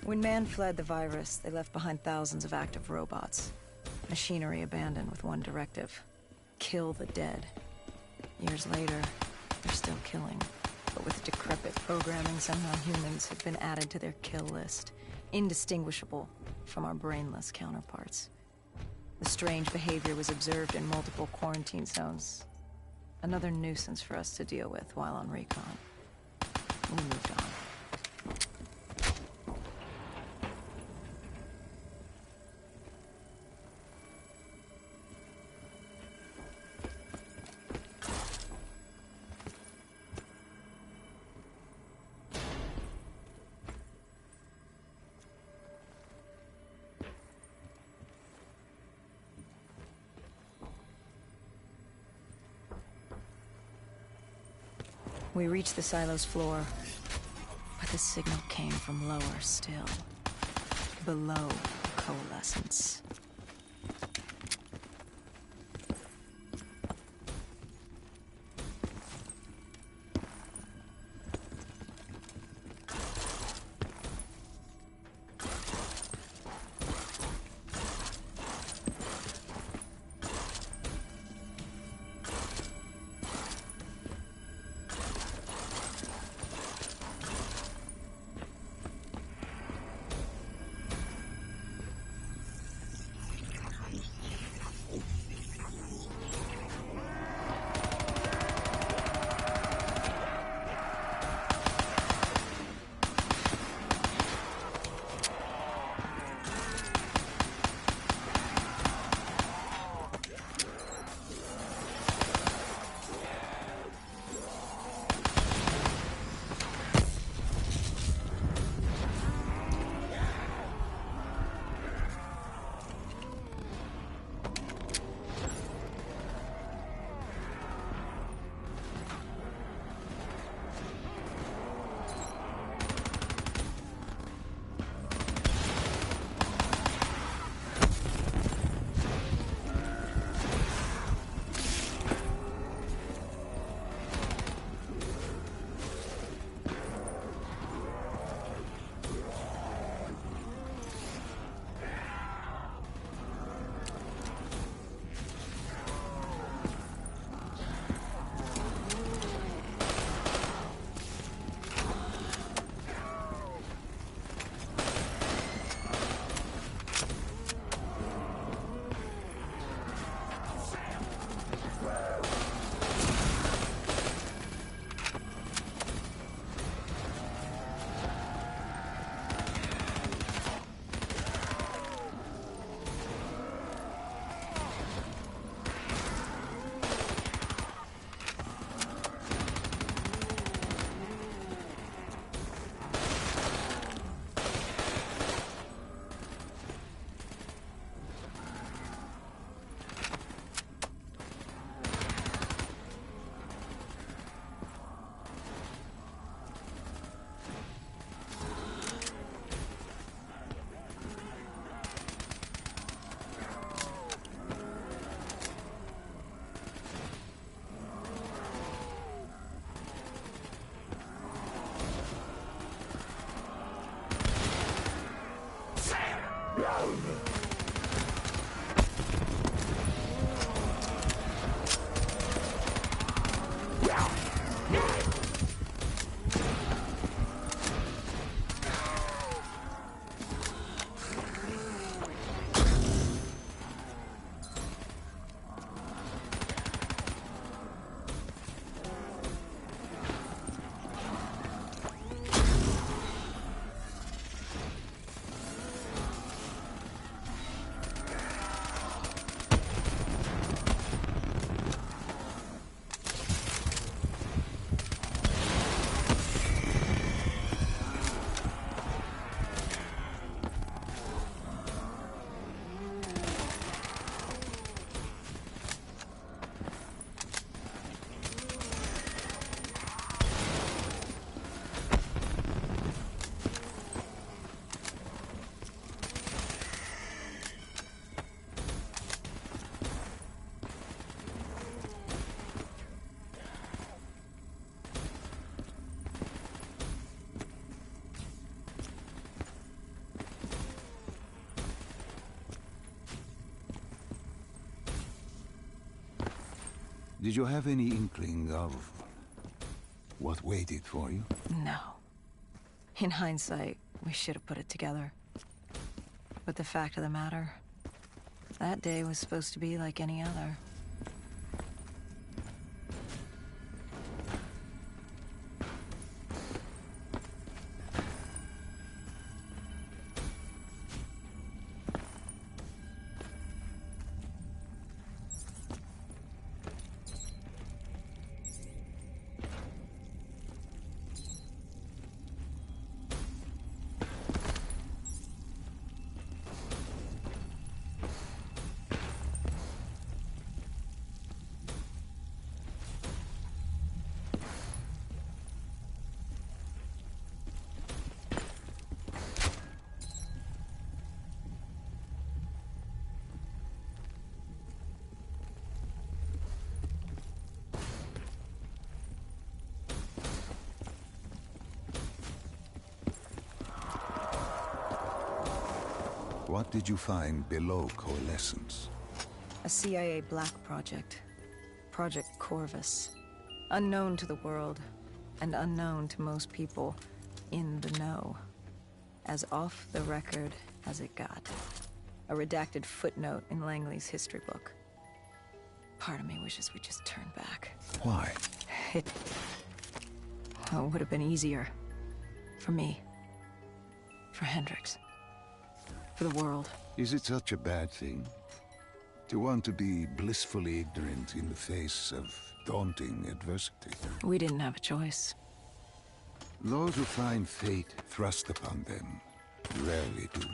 When man fled the virus, they left behind thousands of active robots. Machinery abandoned with one directive: kill the dead. Years later, they're still killing. But with decrepit programming, somehow humans have been added to their kill list, indistinguishable from our brainless counterparts. The strange behavior was observed in multiple quarantine zones. Another nuisance for us to deal with while on recon. We moved on. We reached the silo's floor, but the signal came from lower still, below coalescence. Did you have any inkling of what waited for you? No. In hindsight, we should have put it together. But the fact of the matter, that day was supposed to be like any other. What did you find below Coalescence? A CIA black project. Project Corvus. Unknown to the world, and unknown to most people in the know. As off the record as it got. A redacted footnote in Langley's history book. Part of me wishes we just turned back. Why? It would have been easier. For me. For Hendricks. For the world. Is it such a bad thing? To want to be blissfully ignorant in the face of daunting adversity? We didn't have a choice. Those who find fate thrust upon them rarely do.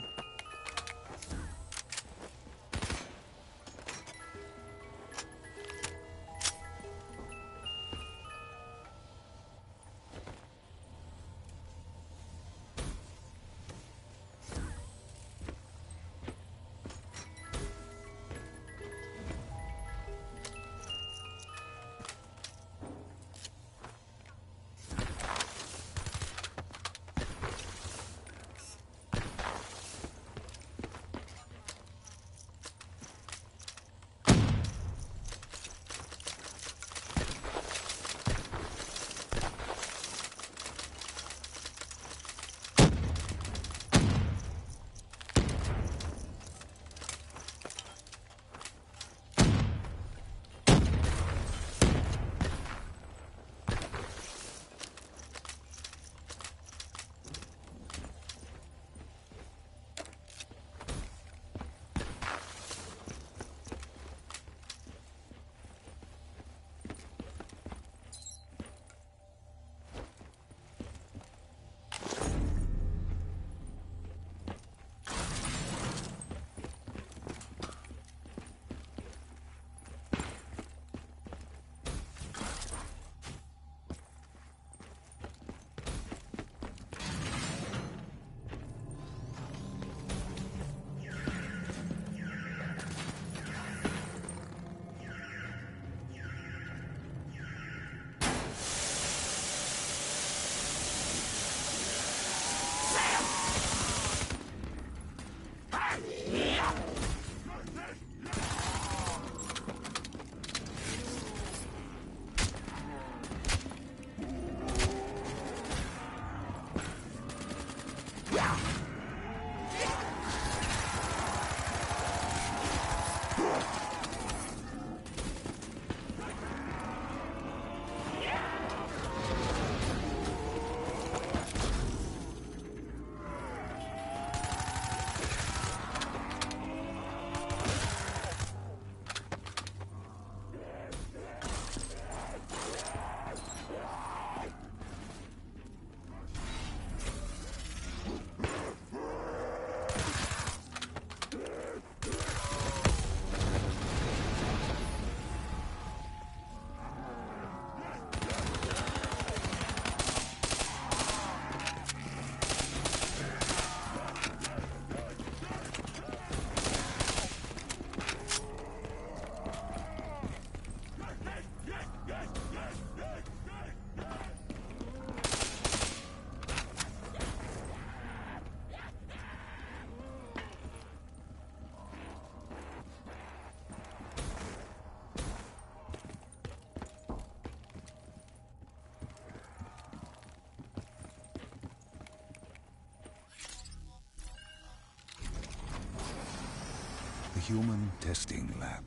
The human testing lab.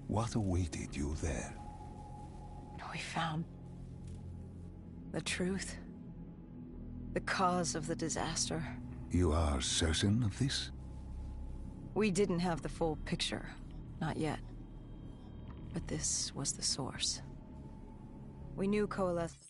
What awaited you there? We found the truth. The cause of the disaster. You are certain of this? We didn't have the full picture. Not yet. But this was the source. We knew Coalesce.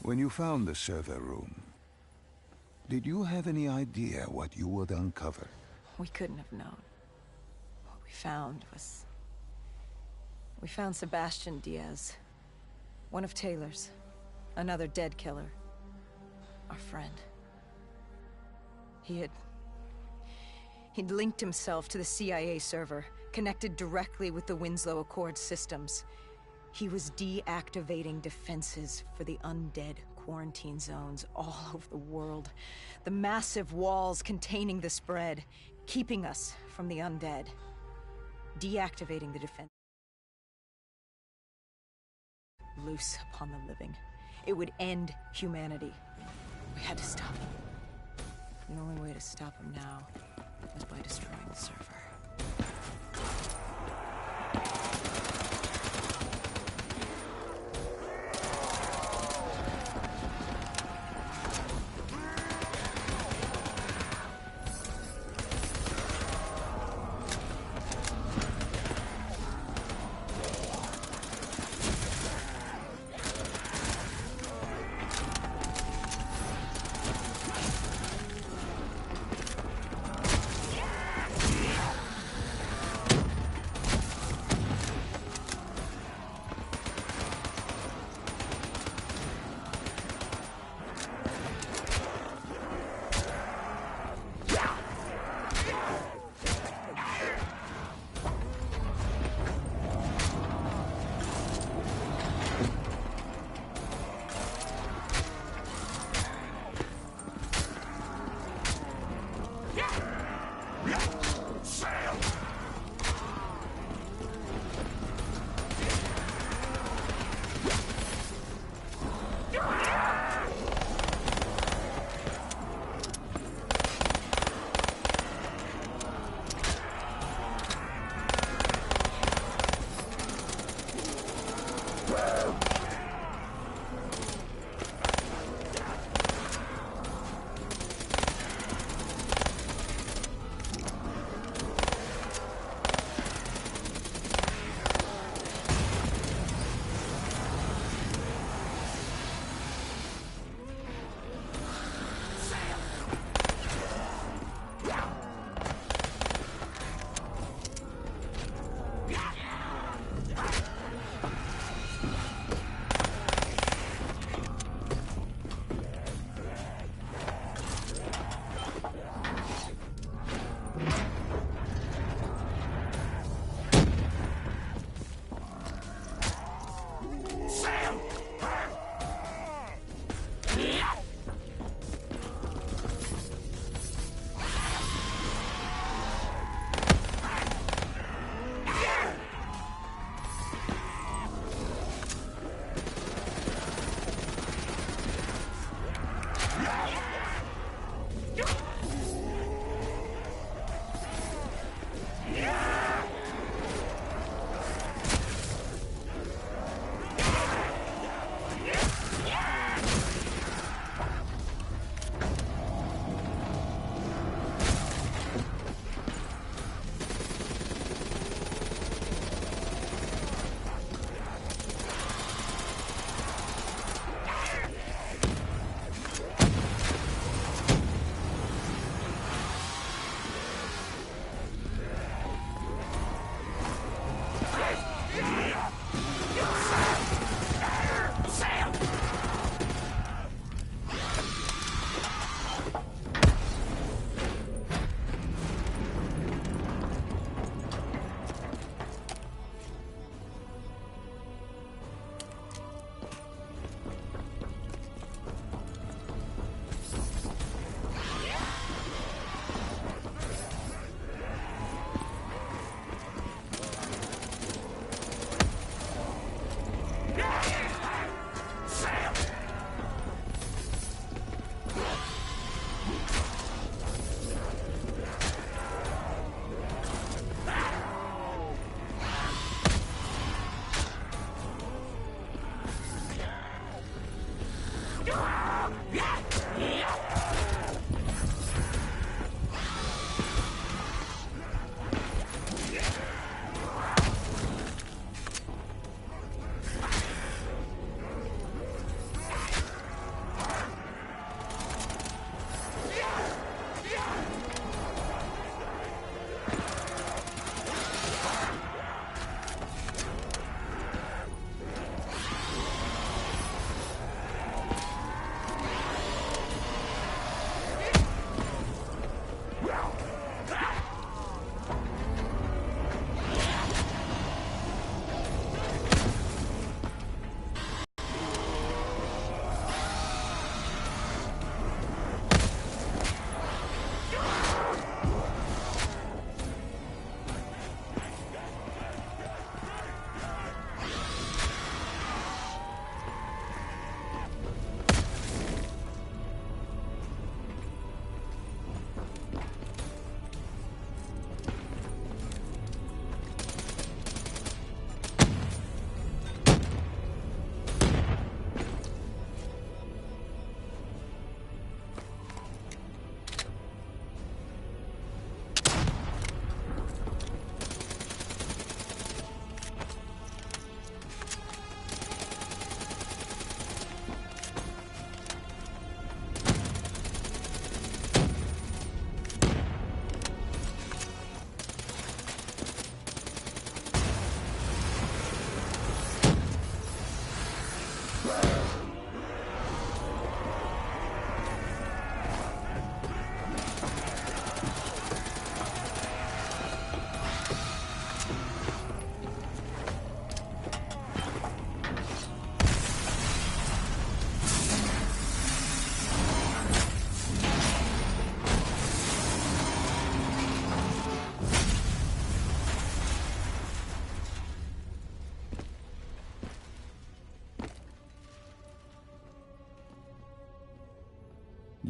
When you found the server room, did you have any idea what you would uncover? We couldn't have known. What we found was... We found Sebastian Diaz. One of Taylor's. Another dead killer. Our friend. He'd linked himself to the CIA server, connected directly with the Winslow Accord systems. He was deactivating defenses for the undead quarantine zones all over the world. The massive walls containing the spread, keeping us from the undead. Deactivating the defense. Loose upon the living. It would end humanity. We had to stop him. The only way to stop him now was by destroying the server.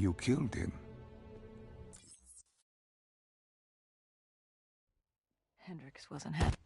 You killed him. Hendricks wasn't happy.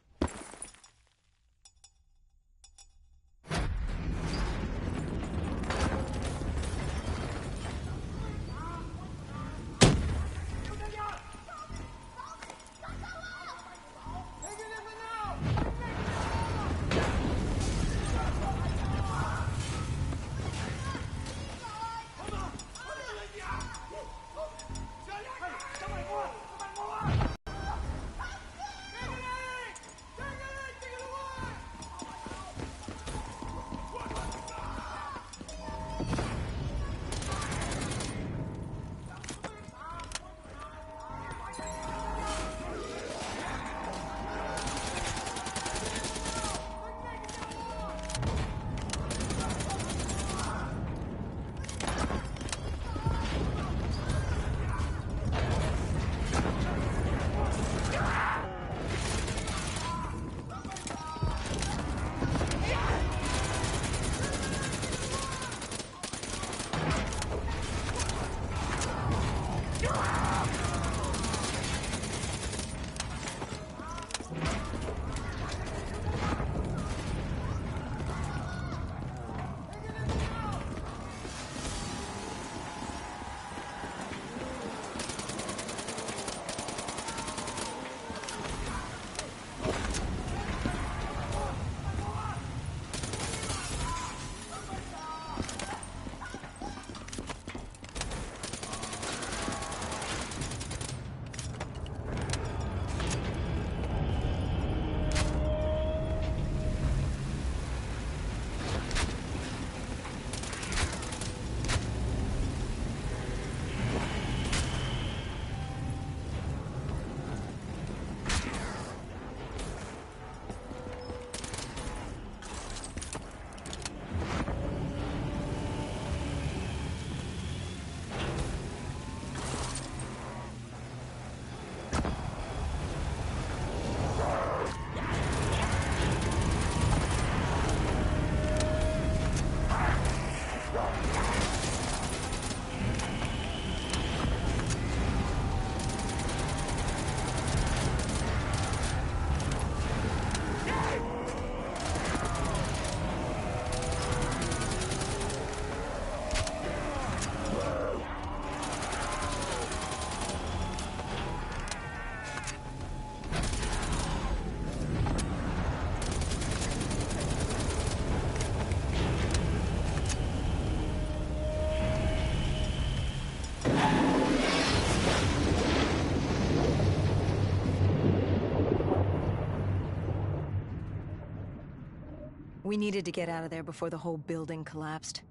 We needed to get out of there before the whole building collapsed.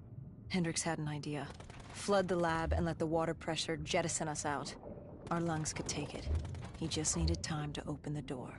Hendricks had an idea. Flood the lab and let the water pressure jettison us out. Our lungs could take it. He just needed time to open the door.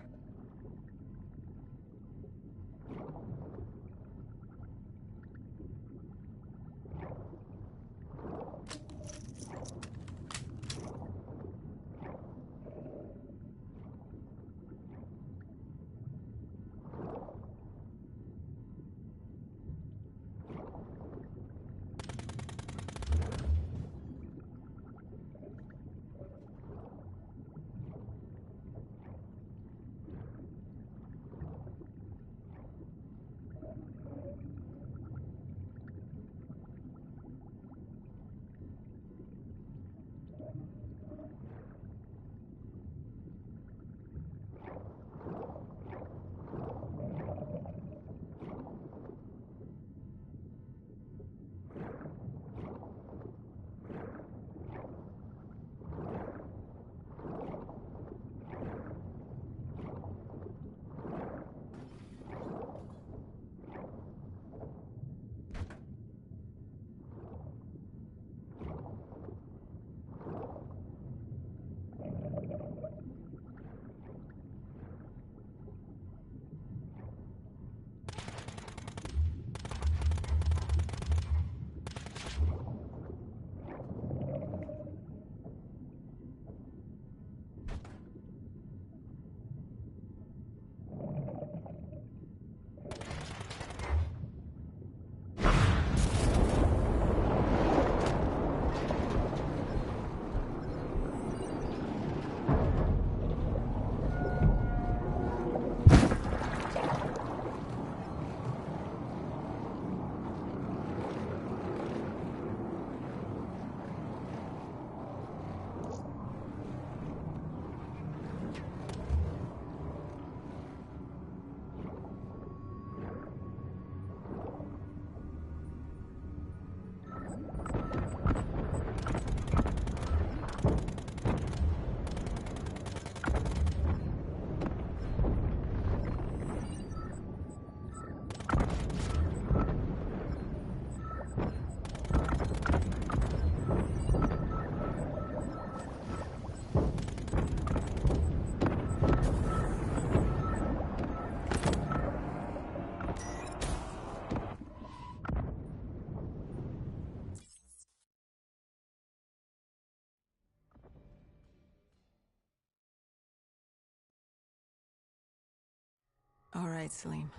All right, Salim.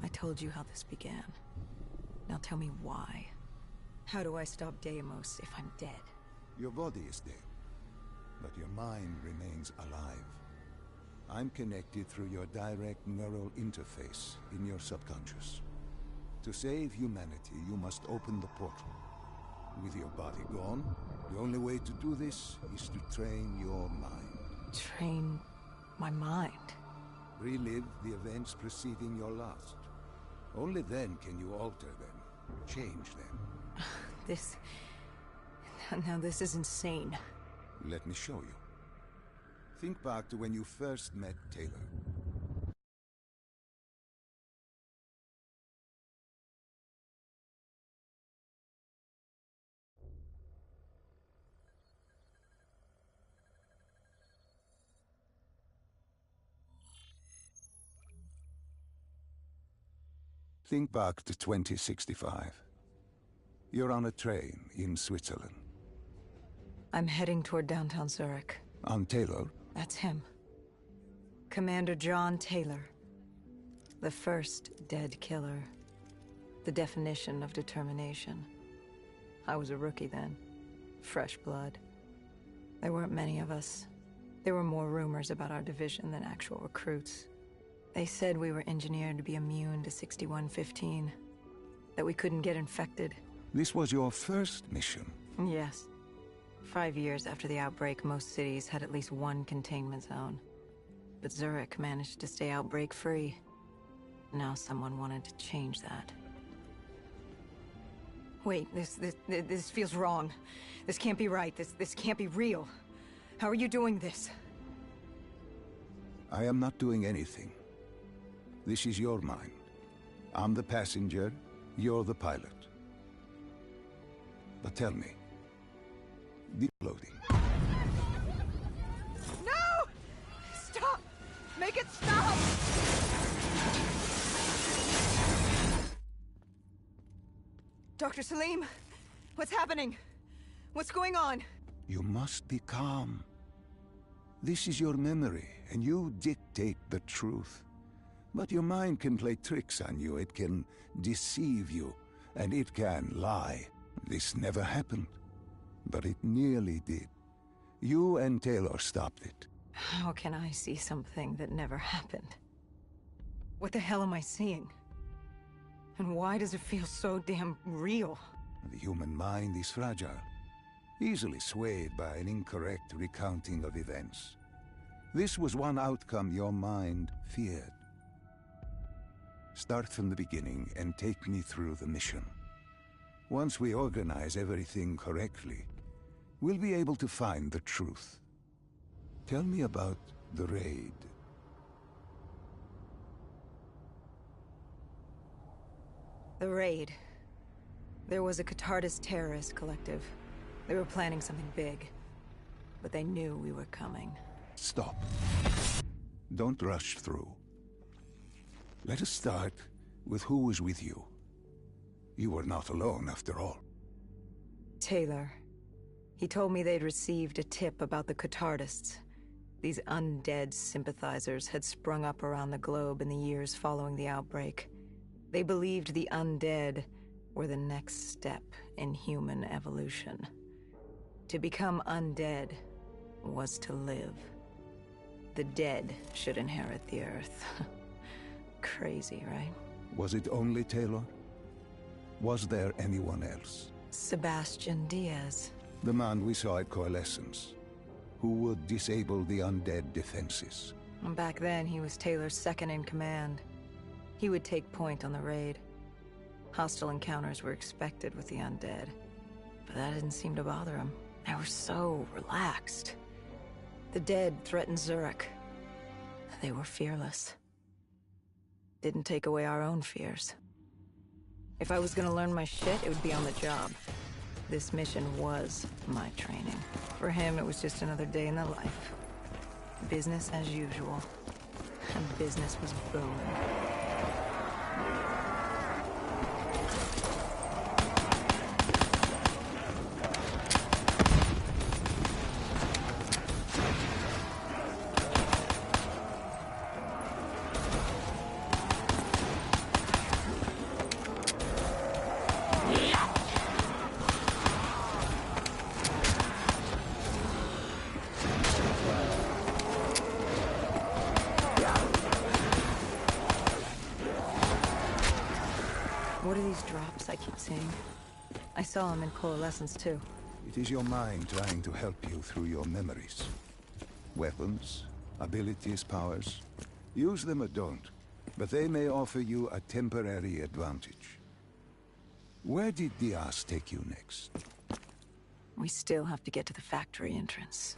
I told you how this began. Now tell me why. How do I stop Deimos if I'm dead? Your body is dead, but your mind remains alive. I'm connected through your direct neural interface in your subconscious. To save humanity, you must open the portal. With your body gone, the only way to do this is to train your mind. Train my mind? Relive the events preceding your last. Only then can you alter them, change them. This... Now this is insane. Let me show you. Think back to when you first met Taylor. Think back to 2065. You're on a train in Switzerland. I'm heading toward downtown Zurich. On Taylor? That's him. Commander John Taylor. The first dead killer. The definition of determination. I was a rookie then. Fresh blood. There weren't many of us. There were more rumors about our division than actual recruits. They said we were engineered to be immune to 6115. That we couldn't get infected. This was your first mission? Yes. 5 years after the outbreak, most cities had at least one containment zone. But Zurich managed to stay outbreak-free. Now someone wanted to change that. Wait, this feels wrong. This can't be right. This can't be real. How are you doing this? I am not doing anything. This is your mind. I'm the passenger, you're the pilot. But tell me, loading. No! Stop! Make it stop! Dr. Salim, what's happening? What's going on? You must be calm. This is your memory, and you dictate the truth. But your mind can play tricks on you. It can deceive you, and it can lie. This never happened, but it nearly did. You and Taylor stopped it. How can I see something that never happened? What the hell am I seeing? And why does it feel so damn real? The human mind is fragile, easily swayed by an incorrect recounting of events. This was one outcome your mind feared. Start from the beginning and take me through the mission. Once we organize everything correctly, we'll be able to find the truth. Tell me about the raid. The raid. There was a Catardist terrorist collective. They were planning something big, but they knew we were coming. Stop. Don't rush through. Let us start with who was with you. You were not alone, after all. Taylor. He told me they'd received a tip about the Catardists. These undead sympathizers had sprung up around the globe in the years following the outbreak. They believed the undead were the next step in human evolution. To become undead was to live. The dead should inherit the Earth. Crazy, right? Was it only Taylor? Was there anyone else? Sebastian Diaz. The man we saw at Coalescence, who would disable the undead defenses. Back then, he was Taylor's second in command. He would take point on the raid. Hostile encounters were expected with the undead, but that didn't seem to bother him. They were so relaxed. The dead threatened Zurich. They were fearless. Didn't take away our own fears. If I was gonna learn my shit, it would be on the job. This mission was my training. For him, it was just another day in the life. Business as usual. And business was booming. What are these drops I keep seeing? I saw them in Coalescence too. It is your mind trying to help you through your memories. Weapons, abilities, powers. Use them or don't, but they may offer you a temporary advantage. Where did Diaz take you next? We still have to get to the factory entrance.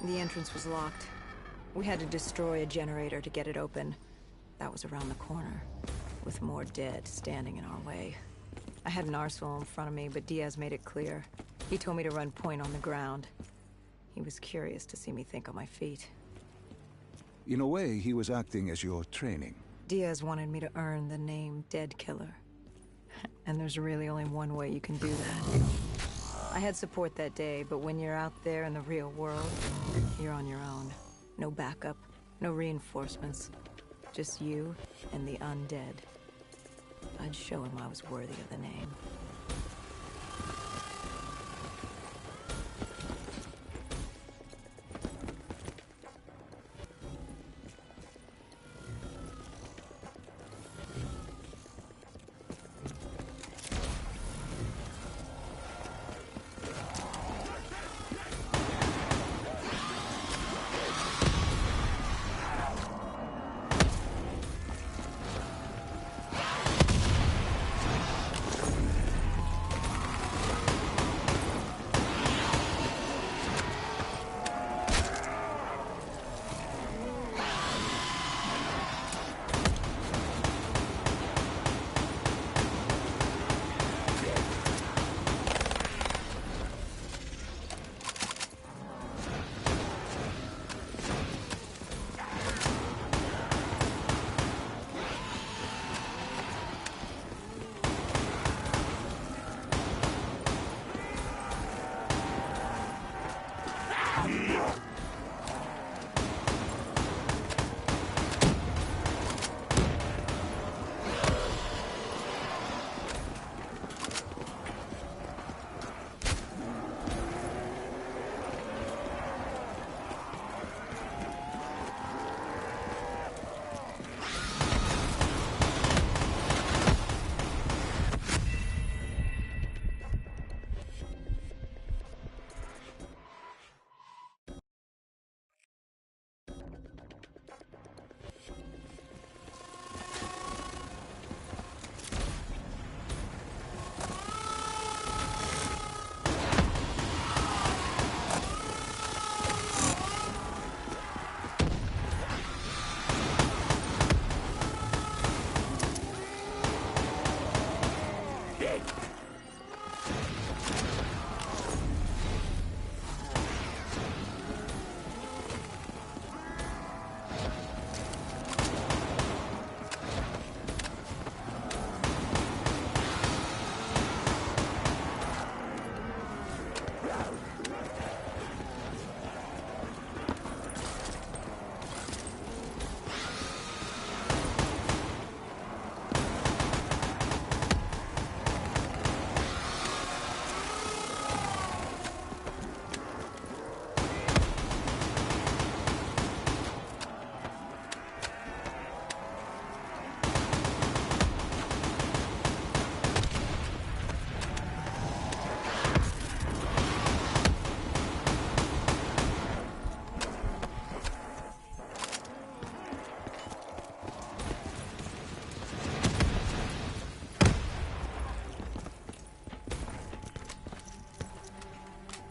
The entrance was locked. We had to destroy a generator to get it open. That was around the corner, with more dead standing in our way. I had an arsenal in front of me, but Diaz made it clear. He told me to run point on the ground. He was curious to see me think on my feet. In a way, he was acting as your training. Diaz wanted me to earn the name Dead Killer. And there's really only one way you can do that. I had support that day, but when you're out there in the real world, you're on your own. No backup, no reinforcements. Just you and the undead. I'd show him I was worthy of the name.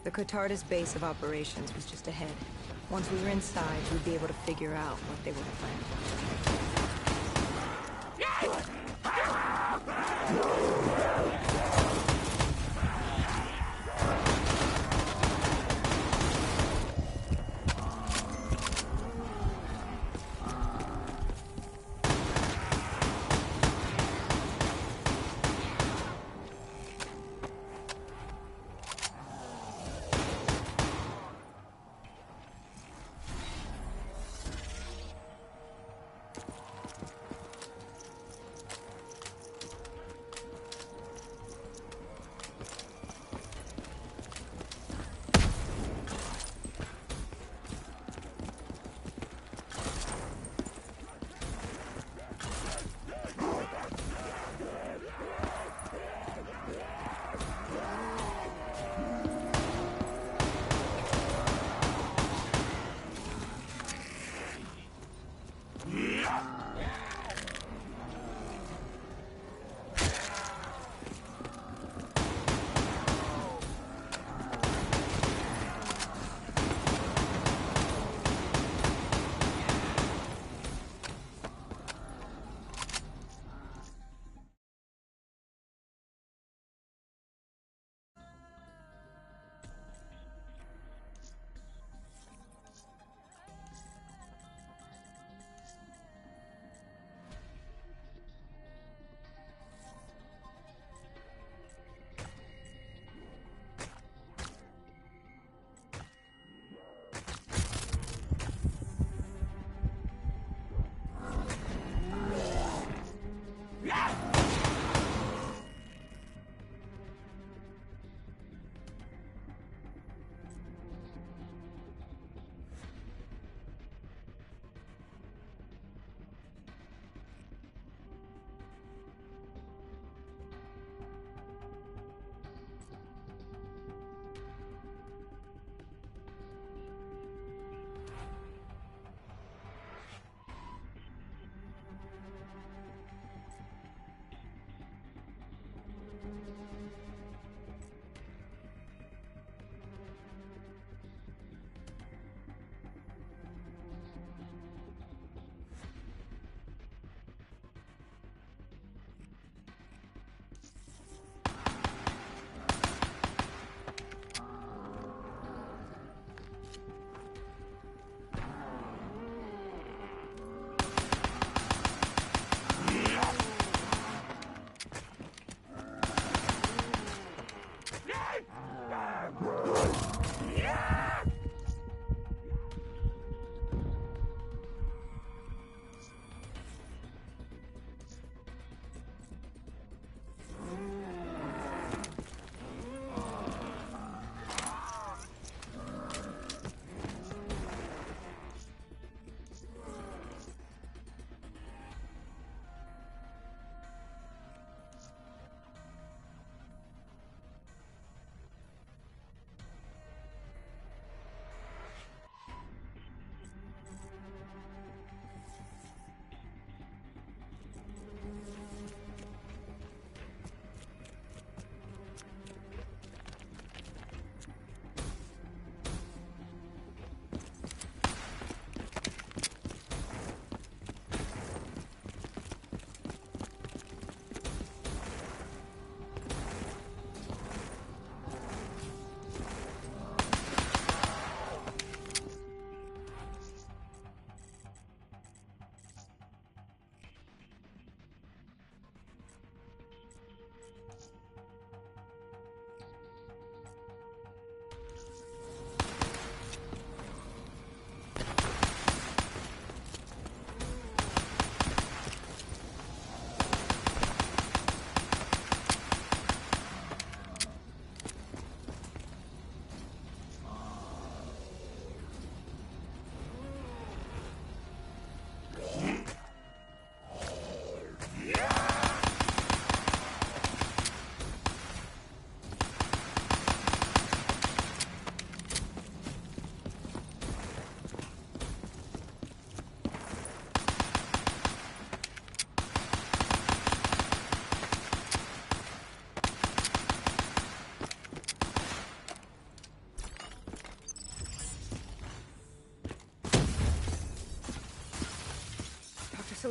The Cotardis base of operations was just ahead. Once we were inside, we'd be able to figure out what they were planning.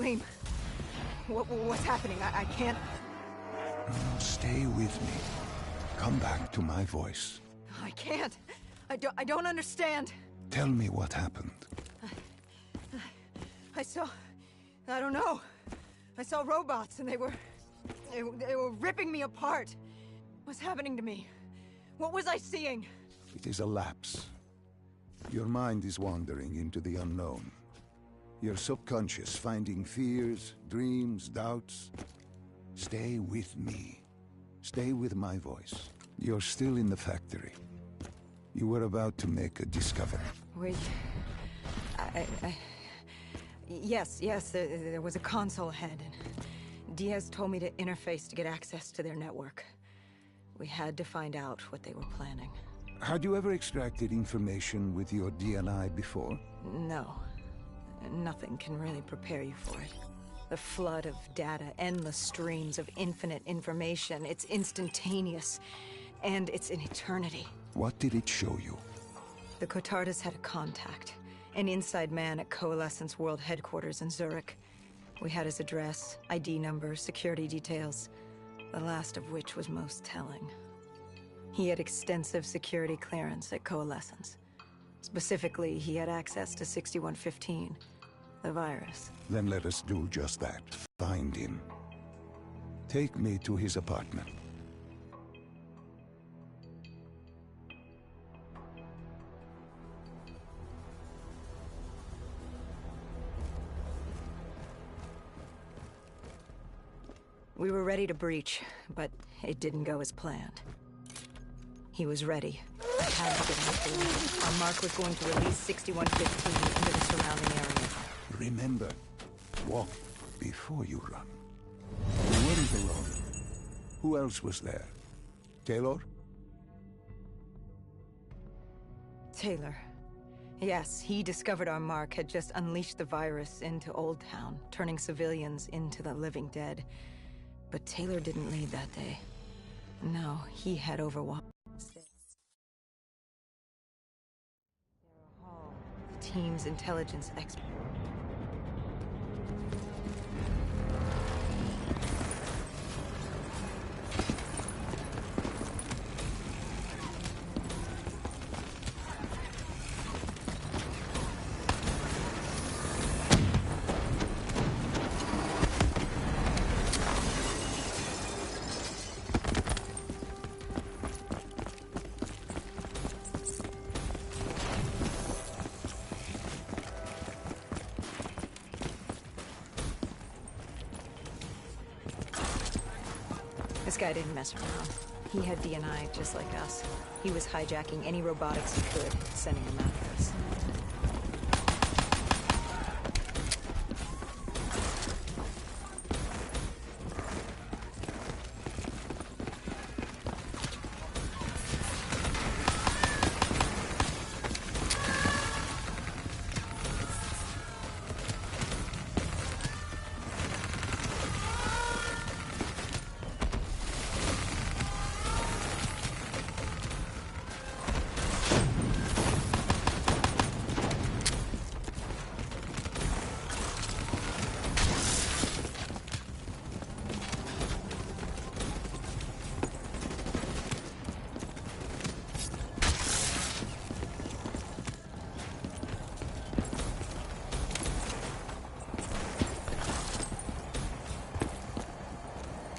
dream. What's happening? I can't... No, stay with me. Come back to my voice. I can't. I don't understand. Tell me what happened. I don't know. I saw robots and they were ripping me apart. What's happening to me? What was I seeing? It is a lapse. Your mind is wandering into the unknown. Your subconscious finding fears, dreams, doubts. Stay with me. Stay with my voice. You're still in the factory. You were about to make a discovery. Wait... Yes, there was a console ahead, and Diaz told me to interface to get access to their network. We had to find out what they were planning. Had you ever extracted information with your DNI before? No. Nothing can really prepare you for it. The flood of data, endless streams of infinite information, it's instantaneous, and it's an eternity. What did it show you? The Cotardas had a contact. An inside man at Coalescence World Headquarters in Zurich. We had his address, ID number, security details, the last of which was most telling. He had extensive security clearance at Coalescence. Specifically, he had access to 6115, the virus. Then let us do just that. Find him. Take me to his apartment. We were ready to breach, but it didn't go as planned. He was ready. I had to get him through. Our mark was going to release 6115 into the surrounding area. Remember, walk before you run. You weren't alone. Who else was there? Taylor? Taylor. Yes, he discovered our mark had just unleashed the virus into Old Town, turning civilians into the living dead. But Taylor didn't lead that day. No, he had Overwatch. Hall, the team's intelligence expert. This guy didn't mess around. He had DNI just like us. He was hijacking any robotics he could, sending them after us.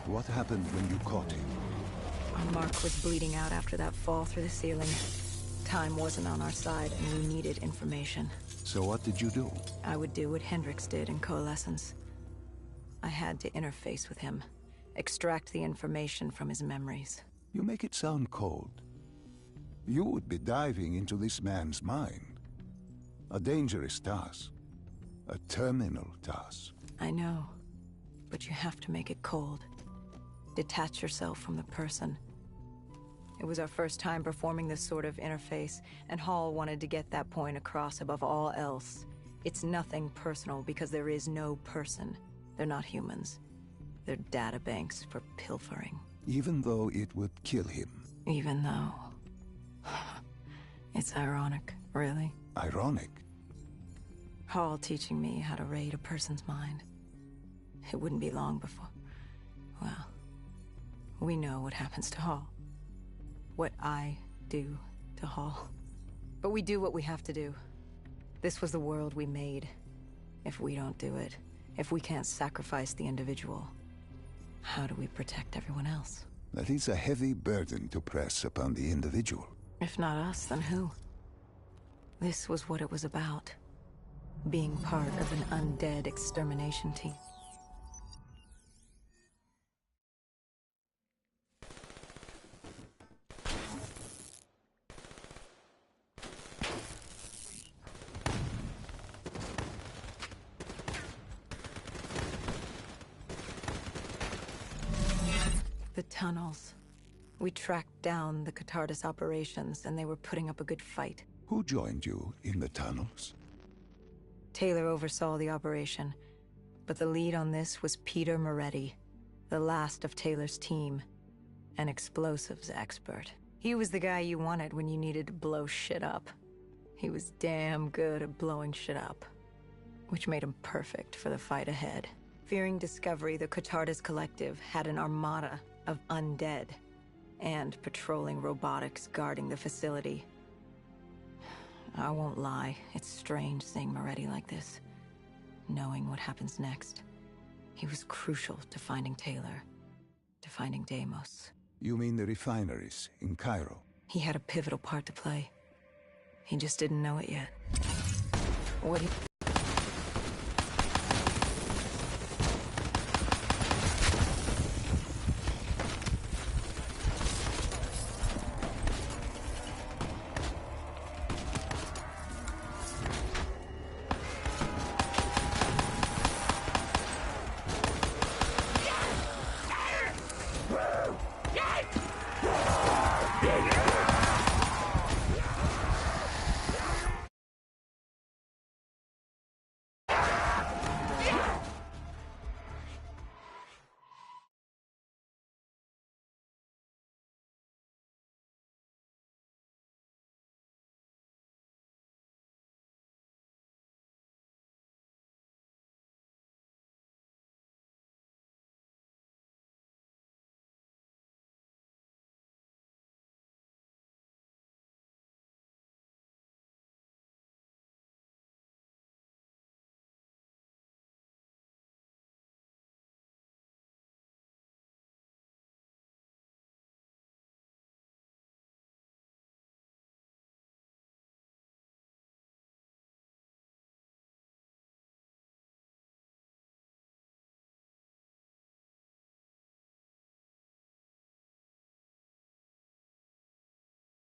What happened when you caught him? Our mark was bleeding out after that fall through the ceiling. Time wasn't on our side, and we needed information. So what did you do? I would do what Hendricks did in Coalescence. I had to interface with him, extract the information from his memories. You make it sound cold. You would be diving into this man's mind. A dangerous task. A terminal task. I know, but you have to make it cold. Detach yourself from the person. It was our first time performing this sort of interface, and Hall wanted to get that point across above all else. It's nothing personal because there is no person. They're not humans. They're data banks for pilfering. Even though it would kill him. Even though... It's ironic, really. Ironic? Hall teaching me how to raid a person's mind. It wouldn't be long before... Well, we know what happens to Hall. What I do to Hall. But we do what we have to do. This was the world we made. If we don't do it, if we can't sacrifice the individual, how do we protect everyone else? That is a heavy burden to press upon the individual. If not us, then who? This was what it was about. Being part of an undead extermination team. The tunnels. We tracked down the Catardus operations, and they were putting up a good fight. Who joined you in the tunnels? Taylor oversaw the operation, but the lead on this was Peter Moretti, the last of Taylor's team, an explosives expert. He was the guy you wanted when you needed to blow shit up. He was damn good at blowing shit up, which made him perfect for the fight ahead. Fearing discovery, the Catardus Collective had an armada of undead, and patrolling robotics guarding the facility. I won't lie, it's strange seeing Moretti like this, knowing what happens next. He was crucial to finding Taylor, to finding Deimos. You mean the refineries in Cairo? He had a pivotal part to play. He just didn't know it yet. What he...